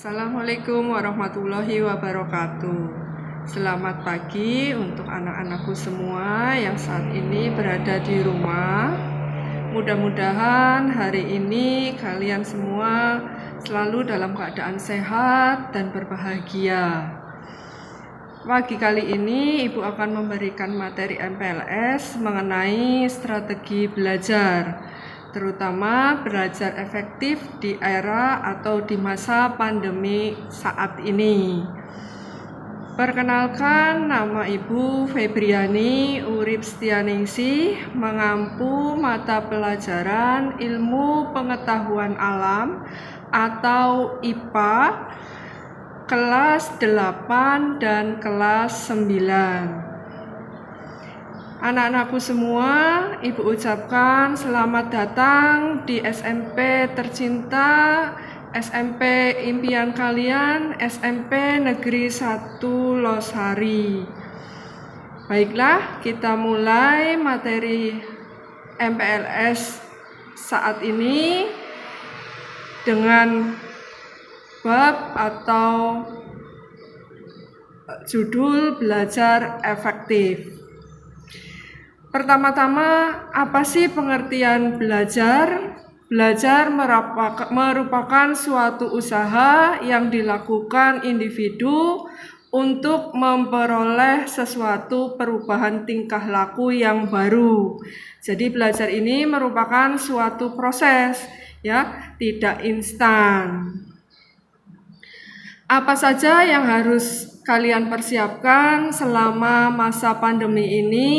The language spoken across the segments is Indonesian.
Assalamualaikum warahmatullahi wabarakatuh. Selamat pagi untuk anak-anakku semua yang saat ini berada di rumah. Mudah-mudahan hari ini kalian semua selalu dalam keadaan sehat dan berbahagia. Pagi kali ini Ibu akan memberikan materi MPLS mengenai strategi belajar, terutama belajar efektif di era atau di masa pandemi saat ini. Perkenalkan, nama Ibu Febriani Urip Setianingsih, mengampu mata pelajaran Ilmu Pengetahuan Alam atau IPA kelas 8 dan kelas 9. Anak-anakku semua, Ibu ucapkan selamat datang di SMP tercinta, SMP impian kalian, SMP Negeri 1 Losari. Baiklah, kita mulai materi MPLS saat ini dengan bab atau judul belajar efektif. Pertama-tama, apa sih pengertian belajar? Belajar merupakan suatu usaha yang dilakukan individu untuk memperoleh sesuatu perubahan tingkah laku yang baru. Jadi belajar ini merupakan suatu proses, ya, tidak instan. Apa saja yang harus kalian persiapkan selama masa pandemi ini?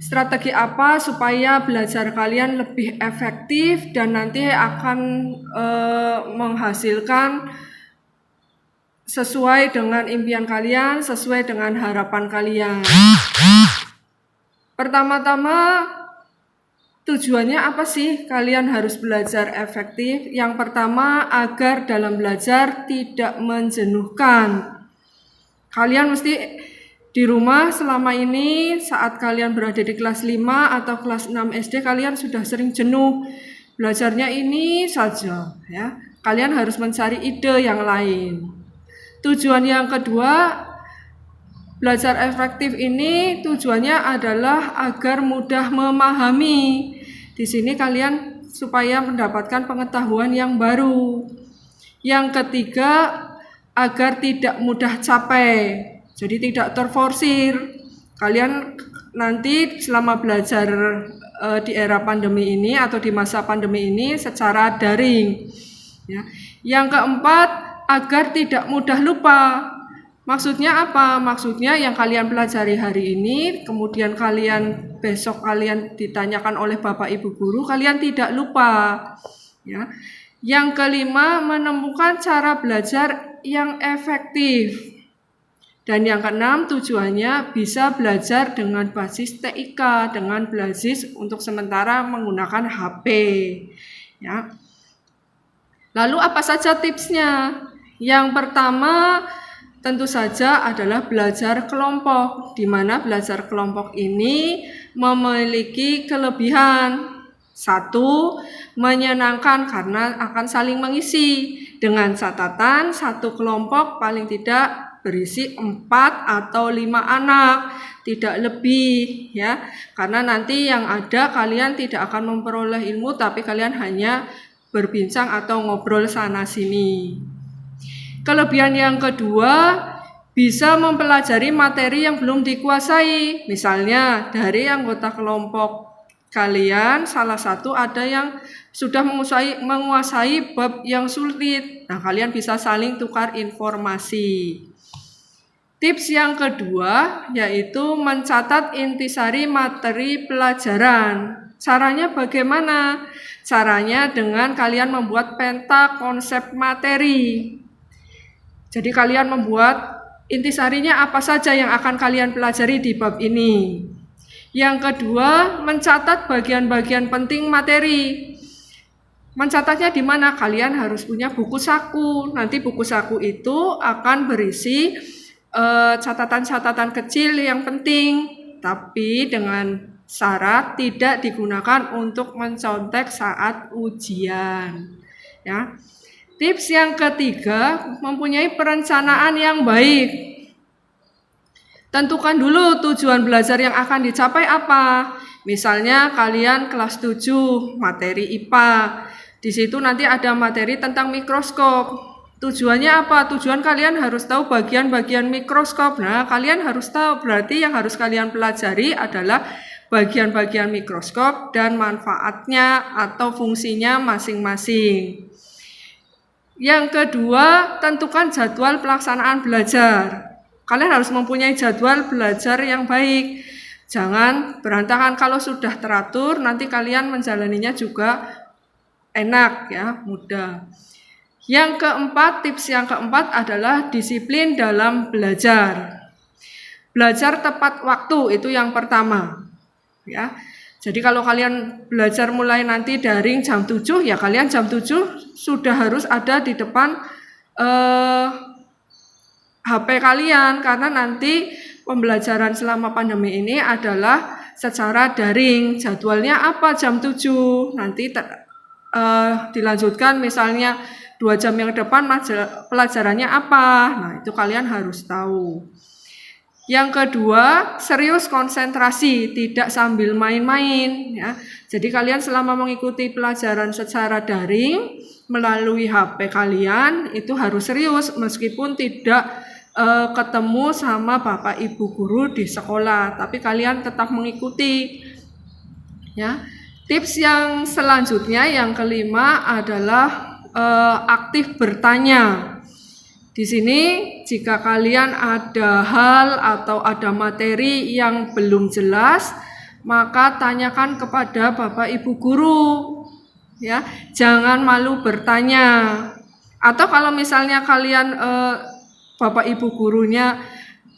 Strategi apa supaya belajar kalian lebih efektif dan nanti akan menghasilkan sesuai dengan impian kalian, sesuai dengan harapan kalian? Pertama-tama, tujuannya apa sih kalian harus belajar efektif? Yang pertama, agar dalam belajar tidak menjenuhkan. Kalian mesti di rumah selama ini saat kalian berada di kelas 5 atau kelas 6 SD, kalian sudah sering jenuh. Belajarnya ini saja, ya. Kalian harus mencari ide yang lain. Tujuan yang kedua, belajar efektif ini tujuannya adalah agar mudah memahami. Di sini kalian supaya mendapatkan pengetahuan yang baru. Yang ketiga, agar tidak mudah capek. Jadi tidak terforsir. Kalian nanti selama belajar di era pandemi ini atau di masa pandemi ini secara daring. Ya. Yang keempat, agar tidak mudah lupa. Maksudnya apa? Maksudnya yang kalian pelajari hari ini, kemudian besok kalian ditanyakan oleh Bapak Ibu guru, kalian tidak lupa. Ya. Yang kelima, menemukan cara belajar yang efektif. Dan yang keenam, tujuannya bisa belajar dengan basis TIK, dengan basis untuk sementara menggunakan HP. Ya. Lalu apa saja tipsnya? Yang pertama tentu saja adalah belajar kelompok, di mana belajar kelompok ini memiliki kelebihan. Satu, menyenangkan karena akan saling mengisi. Dengan catatan satu kelompok paling tidak berisi 4 atau 5 anak, tidak lebih, ya. Karena nanti yang ada kalian tidak akan memperoleh ilmu, tapi kalian hanya berbincang atau ngobrol sana sini. Kelebihan yang kedua, bisa mempelajari materi yang belum dikuasai. Misalnya dari anggota kelompok kalian salah satu ada yang sudah menguasai bab yang sulit. Nah, kalian bisa saling tukar informasi. Tips yang kedua yaitu mencatat intisari materi pelajaran. Caranya bagaimana? Caranya dengan kalian membuat peta konsep materi. Jadi kalian membuat intisarinya apa saja yang akan kalian pelajari di bab ini. Yang kedua, mencatat bagian-bagian penting materi. Mencatatnya di mana? Kalian harus punya buku saku. Nanti buku saku itu akan berisi catatan-catatan kecil yang penting, tapi dengan syarat tidak digunakan untuk mencontek saat ujian. Ya. Tips yang ketiga, mempunyai perencanaan yang baik. Tentukan dulu tujuan belajar yang akan dicapai apa. Misalnya kalian kelas 7 materi IPA. Di situ nanti ada materi tentang mikroskop. Tujuannya apa? Tujuan kalian harus tahu bagian-bagian mikroskop. Nah, kalian harus tahu, berarti yang harus kalian pelajari adalah bagian-bagian mikroskop dan manfaatnya atau fungsinya masing-masing. Yang kedua, tentukan jadwal pelaksanaan belajar. Kalian harus mempunyai jadwal belajar yang baik. Jangan berantakan. Kalau sudah teratur, nanti kalian menjalaninya juga enak ya, mudah. Yang keempat, tips yang keempat adalah disiplin dalam belajar. Belajar tepat waktu itu yang pertama. Ya. Jadi kalau kalian belajar mulai nanti daring jam 7, ya kalian jam 7 sudah harus ada di depan HP kalian, karena nanti pembelajaran selama pandemi ini adalah secara daring. Jadwalnya apa? Jam 7. Nanti dilanjutkan misalnya 2 jam yang depan pelajarannya apa. Nah, itu kalian harus tahu. Yang kedua, serius konsentrasi, tidak sambil main-main ya. Jadi kalian selama mengikuti pelajaran secara daring melalui HP kalian itu harus serius meskipun tidak ketemu sama Bapak Ibu guru di sekolah, tapi kalian tetap mengikuti ya. Tips yang selanjutnya yang kelima adalah aktif bertanya. Di sini jika kalian ada hal atau ada materi yang belum jelas, maka tanyakan kepada Bapak Ibu guru ya. Jangan malu bertanya. Atau kalau misalnya kalian Bapak Ibu gurunya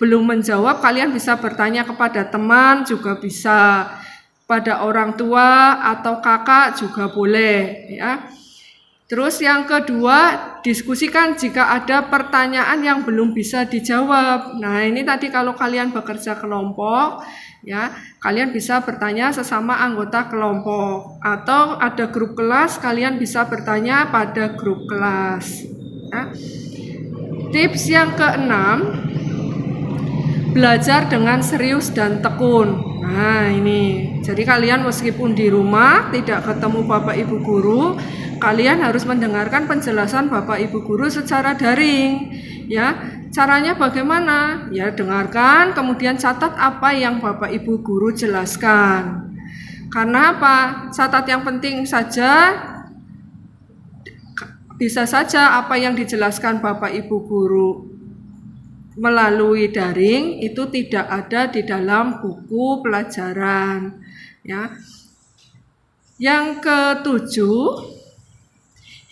belum menjawab, kalian bisa bertanya kepada teman juga bisa, pada orang tua atau kakak juga boleh ya. Terus yang kedua, diskusikan jika ada pertanyaan yang belum bisa dijawab. Nah, ini tadi kalau kalian bekerja kelompok ya, kalian bisa bertanya sesama anggota kelompok, atau ada grup kelas, kalian bisa bertanya pada grup kelas ya. Tips yang keenam, belajar dengan serius dan tekun. Nah ini, jadi kalian meskipun di rumah tidak ketemu Bapak Ibu guru, kalian harus mendengarkan penjelasan Bapak Ibu guru secara daring. Ya, caranya bagaimana? Ya dengarkan, kemudian catat apa yang Bapak Ibu guru jelaskan. Karena apa? Catat yang penting saja. Bisa saja apa yang dijelaskan Bapak Ibu guru melalui daring itu tidak ada di dalam buku pelajaran ya. Yang ketujuh,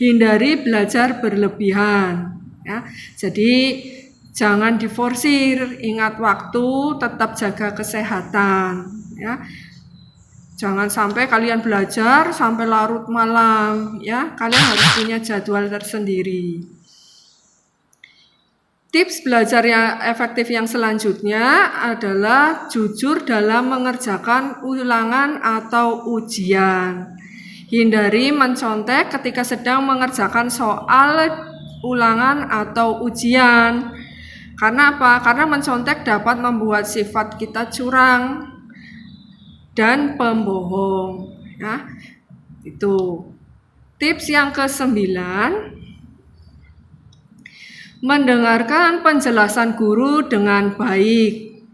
hindari belajar berlebihan ya. Jadi jangan diforsir, ingat waktu, tetap jaga kesehatan ya. Jangan sampai kalian belajar sampai larut malam ya. Kalian harus punya jadwal tersendiri. Tips belajar yang efektif yang selanjutnya adalah jujur dalam mengerjakan ulangan atau ujian. Hindari mencontek ketika sedang mengerjakan soal ulangan atau ujian. Karena apa? Karena mencontek dapat membuat sifat kita curang dan pembohong ya. Itu. Tips yang ke-9, mendengarkan penjelasan guru dengan baik.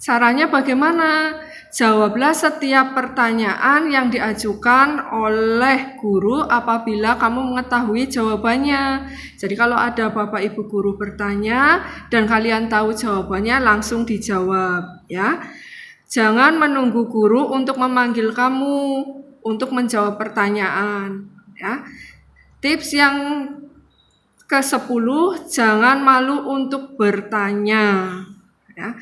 Caranya bagaimana? Jawablah setiap pertanyaan yang diajukan oleh guru apabila kamu mengetahui jawabannya. Jadi kalau ada Bapak Ibu guru bertanya dan kalian tahu jawabannya, langsung dijawab ya. Jangan menunggu guru untuk memanggil kamu untuk menjawab pertanyaan ya. Tips yang ke-10, jangan malu untuk bertanya ya.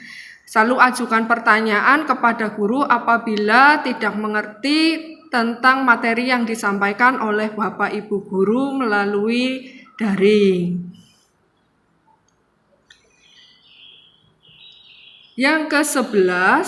Selalu ajukan pertanyaan kepada guru apabila tidak mengerti tentang materi yang disampaikan oleh Bapak Ibu guru melalui daring. Yang ke-11,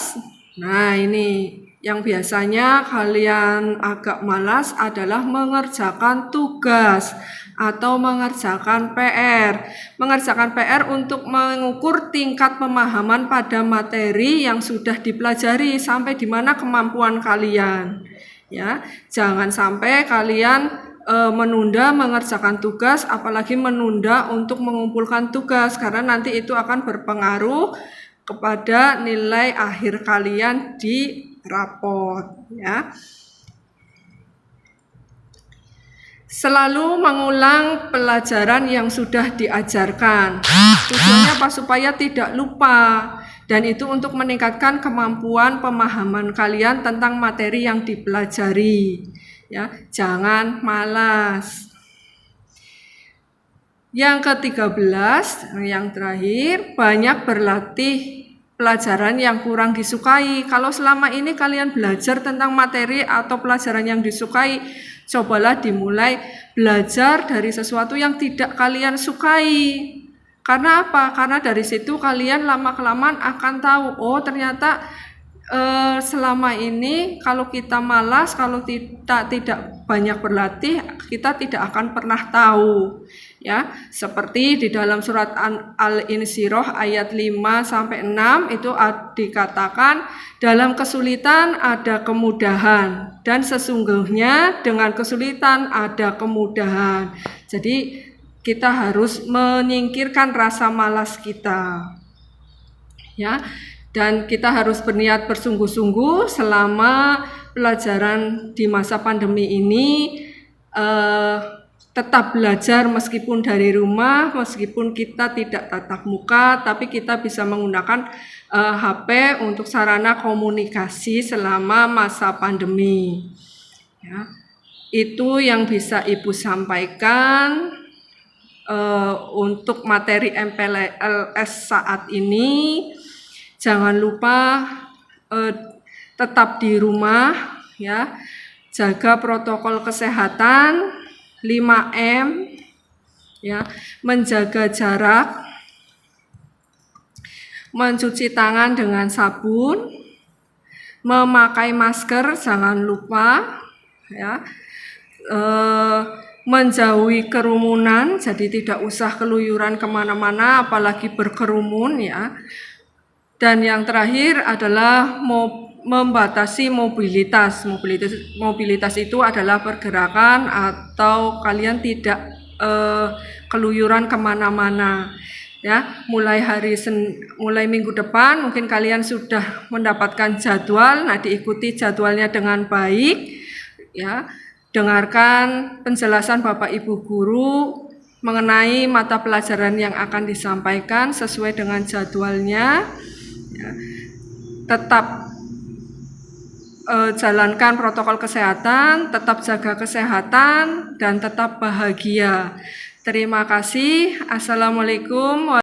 nah ini Yang biasanya kalian agak malas adalah mengerjakan tugas atau mengerjakan PR. Mengerjakan PR untuk mengukur tingkat pemahaman pada materi yang sudah dipelajari sampai di mana kemampuan kalian. Ya, jangan sampai kalian menunda mengerjakan tugas, apalagi menunda untuk mengumpulkan tugas, karena nanti itu akan berpengaruh kepada nilai akhir kalian di raport, ya. Selalu mengulang pelajaran yang sudah diajarkan. Tujuannya apa? Supaya tidak lupa, dan itu untuk meningkatkan kemampuan pemahaman kalian tentang materi yang dipelajari. Ya, jangan malas. Yang ke-13, yang terakhir, banyak berlatih pelajaran yang kurang disukai. Kalau selama ini kalian belajar tentang materi atau pelajaran yang disukai, cobalah dimulai belajar dari sesuatu yang tidak kalian sukai. Karena apa? Karena dari situ kalian lama-kelamaan akan tahu, oh ternyata selama ini kalau kita malas, kalau kita tidak banyak berlatih, kita tidak akan pernah tahu. Ya, seperti di dalam surat Al-Insyirah ayat 5 sampai 6 itu dikatakan, dalam kesulitan ada kemudahan, dan sesungguhnya dengan kesulitan ada kemudahan. Jadi kita harus menyingkirkan rasa malas kita. Ya, dan kita harus berniat bersungguh-sungguh selama pelajaran di masa pandemi ini, tetap belajar meskipun dari rumah, meskipun kita tidak tatap muka, tapi kita bisa menggunakan HP untuk sarana komunikasi selama masa pandemi. Ya, itu yang bisa Ibu sampaikan untuk materi MPLS saat ini. Jangan lupa tetap di rumah, ya, jaga protokol kesehatan 5M, ya, menjaga jarak, mencuci tangan dengan sabun, memakai masker jangan lupa, ya, menjauhi kerumunan, jadi tidak usah keluyuran kemana-mana apalagi berkerumun, ya. Dan yang terakhir adalah membatasi mobilitas. Mobilitas itu adalah pergerakan atau kalian tidak keluyuran kemana-mana. Ya, mulai minggu depan mungkin kalian sudah mendapatkan jadwal. Nah, diikuti jadwalnya dengan baik. Ya, dengarkan penjelasan Bapak Ibu guru mengenai mata pelajaran yang akan disampaikan sesuai dengan jadwalnya. Ya, tetap jalankan protokol kesehatan, tetap jaga kesehatan, dan tetap bahagia. Terima kasih. Assalamualaikum.